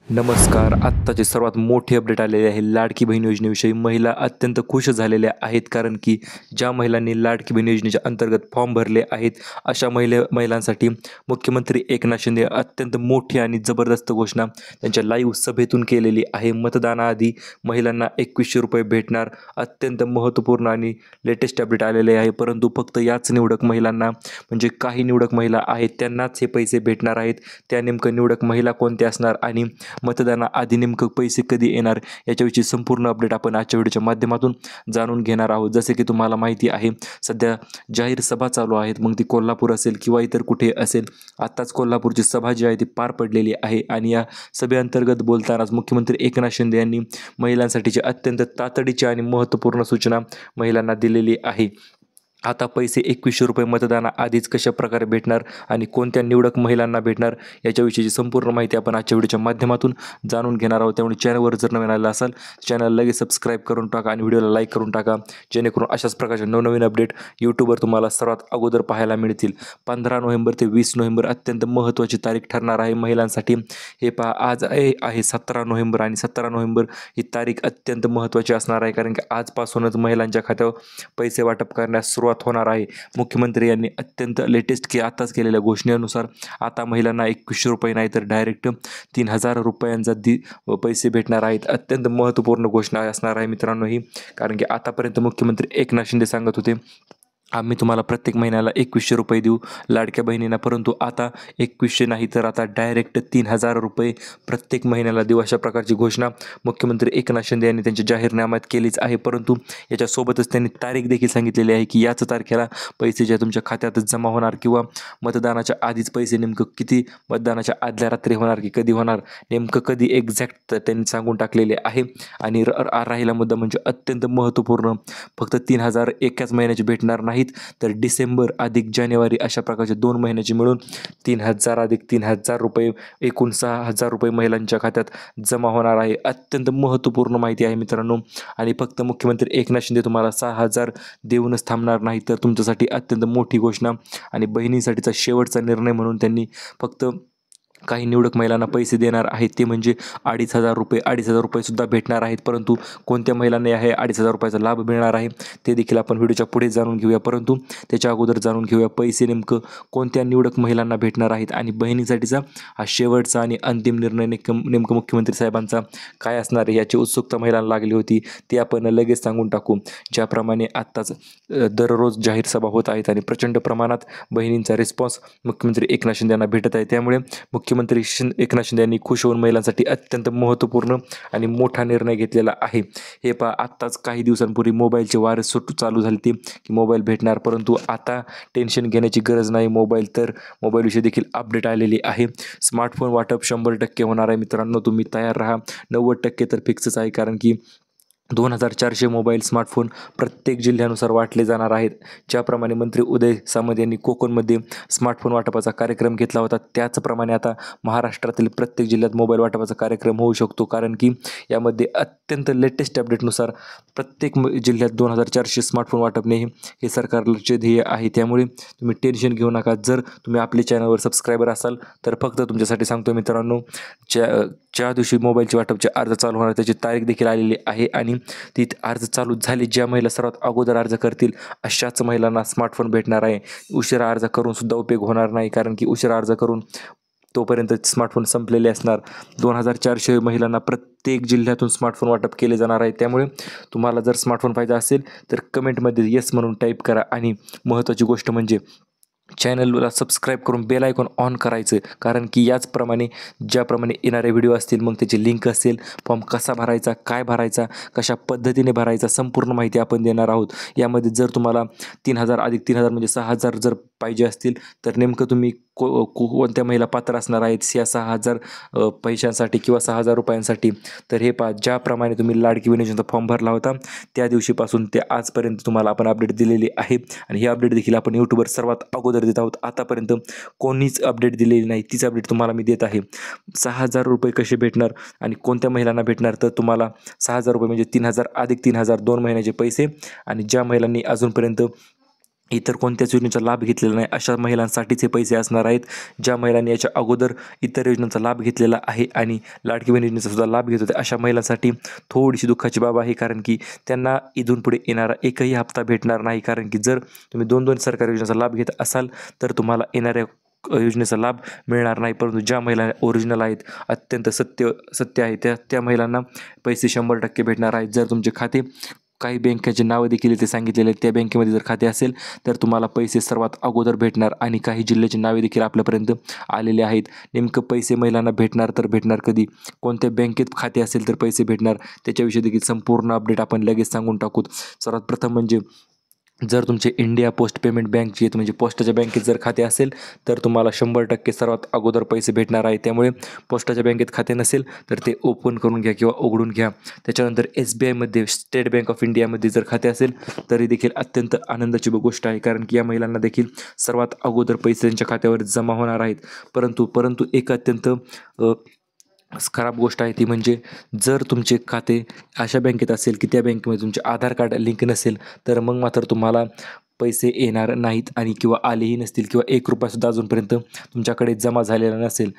नमस्कार. आत्ताची सर्वात मोठी अपडेट आलेली आहे. लाडकी बहीण योजनेविषयी महिला अत्यंत खुश झालेल्या आहेत. कारण की ज्या महिलांनी लाडकी बहीण योजनेच्या अंतर्गत फॉर्म भरले आहेत, अशा महिलांसाठी मुख्यमंत्री एकनाथ शिंदे अत्यंत मोठी आणि जबरदस्त घोषणा त्यांच्या लाईव्ह सभेतून केलेली आहे. मतदानाआधी महिलांना ₹2100 भेटणार. अत्यंत महत्त्वपूर्ण आणि लेटेस्ट अपडेट आलेले आहे. परंतु फक्त याच निवडक महिलांना, म्हणजे काही निवडक महिला आहेत त्यांनाच हे पैसे भेटणार आहेत. त्या नेमकं निवडक महिला कोणत्या असणार आणि मतदानाआधी नेमकं पैसे कधी येणार याच्याविषयी संपूर्ण अपडेट आपण आजच्या व्हिडिओच्या माध्यमातून जाणून घेणार आहोत. जसे की तुम्हाला माहिती आहे, सध्या जाहीर सभा चालू आहेत. मग ती कोल्हापूर असेल किंवा इतर कुठे असेल. आत्ताच कोल्हापूरची सभा जी आहे ती पार पडलेली आहे आणि या सभेअंतर्गत बोलतानाच मुख्यमंत्री एकनाथ शिंदे यांनी महिलांसाठीची अत्यंत तातडीची आणि महत्त्वपूर्ण सूचना महिलांना दिलेली आहे. आता पैसे ₹2100 मतदानाआधीच कशा प्रकारे भेटणार आणि कोणत्या निवडक महिलांना भेटणार याच्याविषयीची संपूर्ण माहिती आपण आजच्या व्हिडिओच्या माध्यमातून जाणून घेणार आहोत. त्यामुळे चॅनलवर जर नवीन आला असाल, चॅनल लगेच सबस्क्राईब करून टाका आणि व्हिडिओला लाईक करून टाका, जेणेकरून अशाच प्रकारचे नवनवीन अपडेट यूट्यूबवर तुम्हाला सर्वात अगोदर पाहायला मिळतील. 15 नोव्हेंबर ते 20 नोव्हेंबर अत्यंत महत्त्वाची तारीख ठरणार आहे महिलांसाठी. हे पहा, आज आहे 17 नोव्हेंबर आणि 17 नोव्हेंबर ही तारीख अत्यंत महत्त्वाची असणार आहे. कारण की आजपासूनच महिलांच्या खात्यावर पैसे वाटप करण्यास सुरुवात होणार आहे. मुख्यमंत्री यांनी अत्यंत लेटेस्ट आताच केलेल्या घोषणेनुसार आता महिलांना ₹2100 नाही तर डायरेक्ट ₹3000 पैसे भेटणार आहेत. अत्यंत महत्त्वपूर्ण घोषणा असणार आहे मित्रांनो ही. कारण की आतापर्यंत मुख्यमंत्री एकनाथ शिंदे सांगत होते, आम्ही तुम्हाला प्रत्येक महिन्याला ₹2100 देऊ लाडक्या बहिणींना, परंतु आता 2100 नाही तर आता डायरेक्ट ₹3000 प्रत्येक महिन्याला देऊ, अशा प्रकारची घोषणा मुख्यमंत्री एकनाथ शिंदे यांनी त्यांच्या जाहीरनाम्यात केलीच आहे. परंतु याच्यासोबतच त्यांनी तारीख देखील सांगितलेली आहे की याच तारखेला पैसे जे तुमच्या खात्यातच जमा होणार किंवा मतदानाच्या आधीच पैसे नेमकं किती, मतदानाच्या आदल्या रात्री होणार की कधी होणार, नेमकं कधी एक्झॅक्ट त्यांनी सांगून टाकलेले आहे. आणि राहिला मुद्दा म्हणजे अत्यंत महत्त्वपूर्ण, फक्त 3000 एकाच महिन्याचे भेटणार नाही, तर डिसेंबर अधिक जानेवारी अशा प्रकारचे 2 महिन्याचे मिळून 3000 अधिक ₹3000 एकूण ₹6000 महिलांच्या खात्यात जमा होणार आहे. अत्यंत महत्त्वपूर्ण माहिती आहे मित्रांनो. आणि फक्त मुख्यमंत्री एकनाथ शिंदे तुम्हाला 6000 देऊनच थांबणार नाही, तर तुमच्यासाठी अत्यंत मोठी घोषणा आणि बहिणीसाठीचा शेवटचा निर्णय म्हणून त्यांनी फक्त काही निवडक महिलांना पैसे देणार आहेत. ते म्हणजे ₹2500 सुद्धा भेटणार आहेत. परंतु कोणत्या महिलांना हे ₹2500 लाभ मिळणार आहे ते देखील आपण व्हिडिओच्या पुढे जाणून घेऊया. परंतु त्याच्या अगोदर जाणून घेऊया पैसे नेमकं कोणत्या निवडक महिलांना भेटणार आहेत आणि बहिणीसाठीचा हा शेवटचा आणि अंतिम निर्णय नेमकं मुख्यमंत्री साहेबांचा काय असणार आहे याची उत्सुकता महिलांना लागली होती. ते आपण लगेच सांगून टाकू. ज्याप्रमाणे आत्ताच दररोज जाहीर सभा होत आहेत आणि प्रचंड प्रमाणात बहिणींचा रिस्पॉन्स मुख्यमंत्री एकनाथ शिंदे यांना भेटत आहे, त्यामुळे मुख्यमंत्री एकनाथ शिंदे यांनी खुश होऊन महिलांसाठी अत्यंत महत्त्वपूर्ण आणि मोठा निर्णय घेतलेला आहे. हे पहा, आत्ताच काही दिवसांपूर्वी मोबाईलचे वारस चालू झाले की मोबाईल भेटणार, परंतु आता टेन्शन घेण्याची गरज नाही. मोबाईलविषयी देखील अपडेट आलेली आहे. स्मार्टफोन वाटप 100% होणार आहे मित्रांनो. तुम्ही तयार राहा. 90% तर फिक्सच आहे, कारण की 2400 मोबाईल स्मार्टफोन प्रत्येक जिल्ह्यानुसार वाटले जाणार आहेत. ज्याप्रमाणे मंत्री उदय सामंत यांनी कोकणमध्ये स्मार्टफोन वाटपाचा कार्यक्रम घेतला होता, त्याचप्रमाणे आता महाराष्ट्रातील प्रत्येक जिल्ह्यात मोबाईल वाटपाचा कार्यक्रम होऊ शकतो. कारण की यामध्ये अत्यंत लेटेस्ट अपडेटनुसार प्रत्येक जिल्ह्यात 2400 स्मार्टफोन वाटपणे हे सरकारचे ध्येय आहे. त्यामुळे तुम्ही टेन्शन घेऊ नका. जर तुम्ही आपल्या चॅनलवर सबस्क्रायबर असाल तर फक्त तुमच्यासाठी सांगतो मित्रांनो, ज्या दिवशी मोबाईलचे वाटपचे अर्ज चालू होणार त्याची तारीख देखील आलेली आहे आणि ती अर्ज चालू झाली. ज्या महिला सर्वात अगोदर अर्ज करतील अशाच महिलांना स्मार्टफोन भेटणार आहे. उशिरा अर्ज करून सुद्धा उपयोग होणार नाही, कारण की उशिरा अर्ज करून तोपर्यंत स्मार्टफोन संपलेले असणार. 2400 महिलांना प्रत्येक जिल्ह्यातून स्मार्टफोन वाटप केले जाणार आहे. त्यामुळे तुम्हाला जर स्मार्टफोन पाहिजे असेल तर कमेंटमध्ये येस म्हणून टाईप करा. आणि महत्त्वाची गोष्ट म्हणजे चॅनलला सबस्क्राईब करून बेल आयकॉन ऑन करायचं, कारण की याचप्रमाणे ज्याप्रमाणे येणारे व्हिडिओ असतील, मग त्याची लिंक असेल, फॉर्म कसा भरायचा, काय भरायचा, कशा पद्धतीने भरायचा, संपूर्ण माहिती आपण देणार आहोत. यामध्ये जर तुम्हाला 3000 अधिक 3000 म्हणजे 6000 जर पाहिजे असतील तर नेमकं तुम्ही कोणत्या महिला पात्र असणार आहेत या 6000 पैशांसाठी किंवा ₹6000 तर हे पहा, ज्याप्रमाणे तुम्ही लाडकी बहीण योजनेचा फॉर्म भरला होता त्या दिवशीपासून ते आजपर्यंत तुम्हाला आपण अपडेट दिलेली आहे. आणि ही अपडेट देखील आपण यूट्यूबवर सर्वात अगोदर देत आहोत. आतापर्यंत कोणीच अपडेट दिलेली नाही, तीच अपडेट तुम्हाला मी देत आहे. ₹6000 कसे भेटणार आणि कोणत्या महिलांना भेटणार, तर तुम्हाला ₹6000 म्हणजे 3000 अधिक 3000 2 महिन्याचे पैसे. आणि ज्या महिलांनी अजूनपर्यंत इतर कोणत्याच योजनेचा लाभ घेतलेला नाही अशा महिलांसाठीच हे पैसे असणार आहेत. ज्या महिलांनी याच्या अगोदर इतर योजनांचा लाभ घेतलेला आहे आणि लाडकी बहीण योजनेचा सुद्धा लाभ घेत होते अशा महिलांसाठी थोडीशी दुःखाची बाब आहे, कारण की त्यांना इथून पुढे येणारा एकही हप्ता भेटणार नाही. कारण की जर तुम्ही 2-2 सरकारी योजनेचा लाभ घेत असाल तर तुम्हाला येणाऱ्या योजनेचा लाभ मिळणार नाही. परंतु ज्या महिला ओरिजिनल आहेत, अत्यंत सत्य आहे, त्या महिलांना पैसे 100% भेटणार आहेत. जर तुमचे खाते काही बँकेचे नावं देखील इथे सांगितलेले आहेत, त्या बँकेमध्ये जर खाते असेल तर तुम्हाला पैसे सर्वात अगोदर भेटणार. आणि काही जिल्ह्याची नावे देखील आपल्यापर्यंत आलेले आहेत. नेमकं पैसे महिलांना भेटणार तर भेटणार कधी, कोणत्या बँकेत खाते असेल तर पैसे भेटणार, त्याच्याविषयी देखील संपूर्ण अपडेट आपण लगेच सांगून टाकू. सर्वात प्रथम म्हणजे जर तुमचे इंडिया पोस्ट पेमेंट बँक जे म्हणजे पोस्टाच्या बँकेत जर खाते असेल तर तुम्हाला 100% सर्वात अगोदर पैसे भेटणार आहे. त्यामुळे पोस्टाच्या बँकेत खाते नसेल तर ते ओपन करून घ्या किंवा उघडून घ्या. त्याच्यानंतर SBIमध्ये, स्टेट बँक ऑफ इंडियामध्ये जर खाते असेल तरी देखील अत्यंत आनंदाची गोष्ट आहे, कारण की या महिलांना देखील सर्वात अगोदर पैसे त्यांच्या खात्यावर जमा होणार आहेत. परंतु एक अत्यंत खराब गोष्ट आहे ती म्हणजे जर तुमचे खाते अशा बँकेत असेल की त्या बँकेमध्ये तुमचे आधार कार्ड लिंक नसेल तर मग मात्र तुम्हाला पैसे येणार नाहीत आणि किंवा आलेही नसतील किंवा ₹1सुद्धा अजूनपर्यंत तुमच्याकडे जमा झालेला नसेल.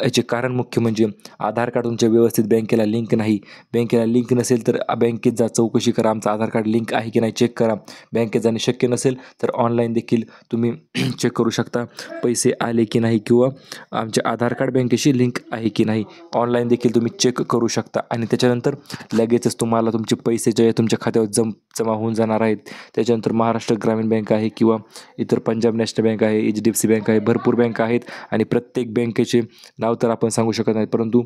याचे कारण मुख्य म्हणजे आधार कार्ड तुमच्या व्यवस्थित बँकेला लिंक नाही. बँकेला लिंक नसेल तर बँकेत जा, चौकशी करा, आमचं आधार कार्ड लिंक आहे की नाही चेक करा. बँकेत जाणे शक्य नसेल तर ऑनलाईन देखील तुम्ही चेक करू शकता पैसे आले की नाही किंवा आमचे आधार कार्ड बँकेशी लिंक आहे की नाही, ऑनलाईन देखील तुम्ही चेक करू शकता. आणि त्याच्यानंतर लगेचच तुम्हाला तुमचे पैसे जे आहे तुमच्या खात्यावर जमा होऊन जाणार आहेत. त्याच्यानंतर महाराष्ट्र ग्रामीण बँक आहे किंवा इतर पंजाब नॅशनल बँक आहे, HDFC बँक आहे, भरपूर बँक आहेत आणि प्रत्येक बँकेचे नाव तर आपण सांगू शकत नाही, परंतु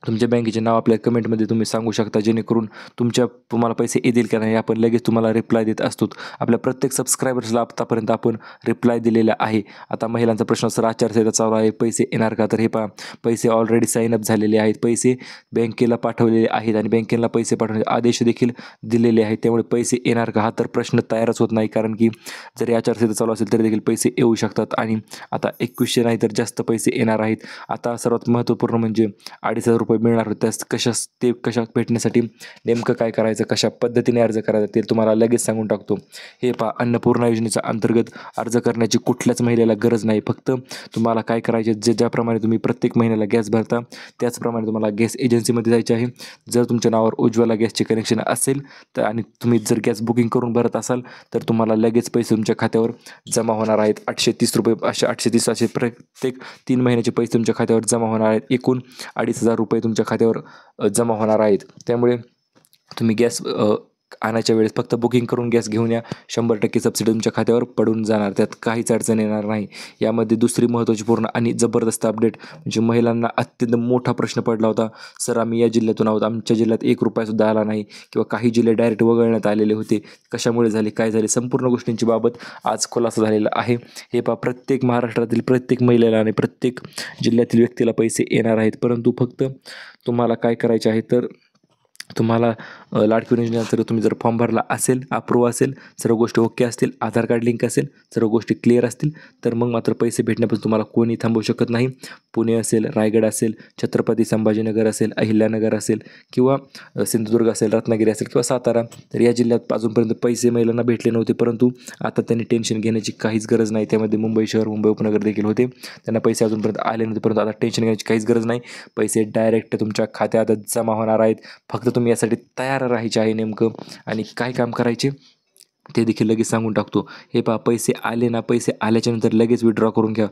तुमच्या बँकेचे नाव आपल्या कमेंटमध्ये तुम्ही सांगू शकता, जेणेकरून तुम्हाला पैसे येतील का नाही आपण लगेच तुम्हाला रिप्लाय देत असतो. आपल्या प्रत्येक सबस्क्रायबर्सला आतापर्यंत आपण रिप्लाय दिलेला आहे. आता महिलांचा प्रश्न असतो आचारसंहिता चालू आहे, पैसे येणार का? तर हे पहा, पैसे ऑलरेडी साईन अप झालेले आहेत, पैसे बँकेला पाठवलेले आहेत आणि बँकेला पैसे पाठवण्याचे आदेश देखील दिलेले आहेत. त्यामुळे पैसे येणार का हा तर प्रश्न तयारच होत नाही, कारण की जरी आचारसंहिता चालू असेल तरी देखील पैसे येऊ शकतात. आणि आता 2100 नाही तर जास्त पैसे येणार आहेत. आता सर्वात महत्त्वपूर्ण म्हणजे ₹2,500 मिळणार होते, कशा भेटण्यासाठी नेमकं काय करायचं, कशा पद्धतीने अर्ज करायचा ते तुम्हाला लगेच सांगून टाकतो. हे पहा, अन्नपूर्णा योजनेच्या अंतर्गत अर्ज करण्याची कुठल्याच महिलेला गरज नाही. फक्त तुम्हाला काय करायचे, ज्याप्रमाणे तुम्ही प्रत्येक महिन्याला गॅस भरता त्याचप्रमाणे तुम्हाला गॅस एजन्सीमध्ये जायचे आहे. जर तुमच्या नावावर उज्ज्वला गॅसचे कनेक्शन असेल तर आणि तुम्ही जर गॅस बुकिंग करून भरत असाल तर तुम्हाला लगेच पैसे तुमच्या खात्यावर जमा होणार आहेत. ₹830 असे 830 असे प्रत्येक 3 महिन्याचे पैसे तुमच्या खात्यावर जमा होणार आहेत. एकूण ₹2,500 तुमच्या खात्यावर जमा होणार आहेत. त्यामुळे तुम्ही गॅस आणायच्या वेळेस फक्त बुकिंग करून गॅस घेऊन या, 100% सबसिडी तुमच्या खात्यावर पडून जाणार, त्यात काहीच अडचण येणार नाही. यामध्ये दुसरी महत्त्वाची पूर्ण आणि जबरदस्त अपडेट म्हणजे महिलांना अत्यंत मोठा प्रश्न पडला होता, सर आम्ही या जिल्ह्यातून आहोत, आमच्या जिल्ह्यात ₹1सुद्धा आला नाही किंवा काही जिल्हे डायरेक्ट वगळण्यात आलेले होते, कशामुळे झाले, काय झाले, संपूर्ण गोष्टींची बाबत आज खुलासा झालेला आहे. हे पहा, प्रत्येक महाराष्ट्रातील प्रत्येक महिलेला आणि प्रत्येक जिल्ह्यातील व्यक्तीला पैसे येणार आहेत. परंतु फक्त तुम्हाला काय करायचे आहे तर तुम्हाला लाडकी बहीण योजनेअंतर्गत तुम्ही जर फॉर्म भरला असेल, अप्रूव्ह असेल, सर्व गोष्टी ओके असतील, आधार कार्ड लिंक असेल, सर्व गोष्टी क्लिअर असतील तर मग मात्र पैसे भेटण्यापासून तुम्हाला कोणी थांबवू शकत नाही. पुणे असेल, रायगड असेल, छत्रपती संभाजीनगर असेल, अहिल्यानगर असेल किंवा सिंधुदुर्ग असेल, रत्नागिरी असेल किंवा सातारा, तर या जिल्ह्यात अजूनपर्यंत पैसे महिलांना भेटले नव्हते. परंतु आता त्यांनी टेन्शन घेण्याची काहीच गरज नाही. त्यामध्ये मुंबई शहर, मुंबई उपनगर देखील होते, त्यांना पैसे अजूनपर्यंत आले नव्हते, परंतु आता टेन्शन घेण्याची काहीच गरज नाही. पैसे डायरेक्ट तुमच्या खात्यात जमा होणार आहेत. फक्त तुम्ही यासाठी तयार राहायचे आहे नेमकं आणि काय काम करायचे ते देखील लगेच सांगून टाकतो. हे पहा, पैसे आले ना, पैसे आल्याच्यानंतर लगेच विड्रॉ करून घ्या.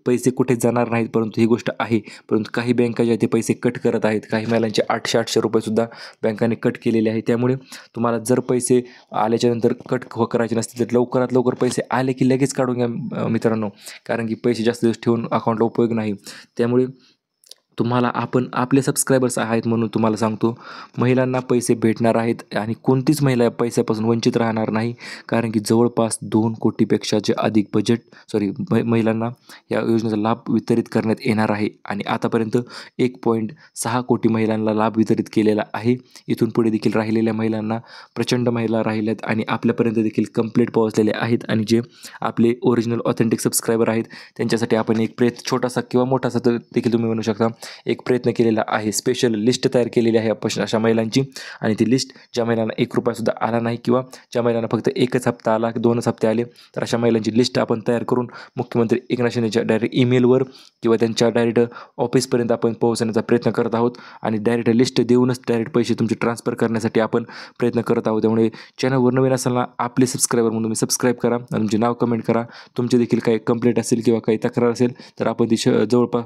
पैसे कुठे जाणार नाहीत, परंतु ही गोष्ट आहे. परंतु काही बँका ज्या ते पैसे कट करत आहेत, काही महिलांचे ₹800 सुद्धा बँकाने कट केलेले आहे. त्यामुळे तुम्हाला जर पैसे आल्याच्यानंतर कट करायचे नसतील तर लवकरात लवकर पैसे आले की लगेच काढून घ्या मित्रांनो, कारण की पैसे जास्त दिवस ठेवून अकाउंटला उपयोग नाही. त्यामुळे तुम्हाला आपले सबस्क्रायबर्स आहेत म्हणून तुम्हाला सांगतो, महिलांना पैसे भेटणार आहेत आणि कोणतीच महिला पैशापासून वंचित राहणार नाही, कारण की जवळपास 2 कोटीपेक्षा जे अधिक महिलांना या योजनेचा लाभ वितरित करण्यात येणार आहे आणि आतापर्यंत 1.6 कोटी महिलांना लाभ वितरित केलेला आहे. इथून पुढे देखील राहिलेल्या महिलांना प्रचंड महिला राहिल्यात आणि आपल्यापर्यंत देखील कंप्लीट पोहोचलेले आहेत आणि जे आपले ओरिजिनल ऑथेंटिक सबस्क्रायबर आहेत त्यांच्यासाठी आपण एक छोटासा किंवा मोठासा तर देखील तुम्ही म्हणू शकता एक प्रयत्न केलेला आहे. स्पेशल लिस्ट तयार केलेली आहे अशा महिलांची आणि ती लिस्ट ज्या महिलांना ₹1 आला नाही किंवा ज्या महिलांना फक्त 1च हप्ता आला, 2च हप्ते आले, तर अशा महिलांची लिस्ट आपण तयार करून मुख्यमंत्री एकनाथ शिंदेच्या डायरेक्ट ईमेलवर किंवा त्यांच्या डायरेक्ट ऑफिसपर्यंत आपण पोहोचण्याचा प्रयत्न करत आहोत आणि डायरेक्ट लिस्ट देऊनच डायरेक्ट पैसे तुमचे ट्रान्सफर करण्यासाठी आपण प्रयत्न करत आहोत. त्यामुळे चॅनलवर नवीन असाल ना, आपले सबस्क्रायबर म्हणून तुम्ही सबस्क्राईब करा आणि तुमचे नाव कमेंट करा. तुमचे देखील काही कंप्लेंट असेल किंवा काही तक्रार असेल तर आपण ती जवळपास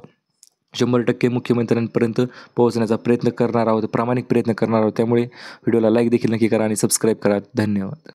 100% मुख्यमंत्र्यांपर्यंत पोहोचण्याचा प्रयत्न करणार आहोत, प्रामाणिक प्रयत्न करणार आहोत. त्यामुळे व्हिडिओला लाईक देखील नक्की करा आणि सबस्क्राईब करा. धन्यवाद.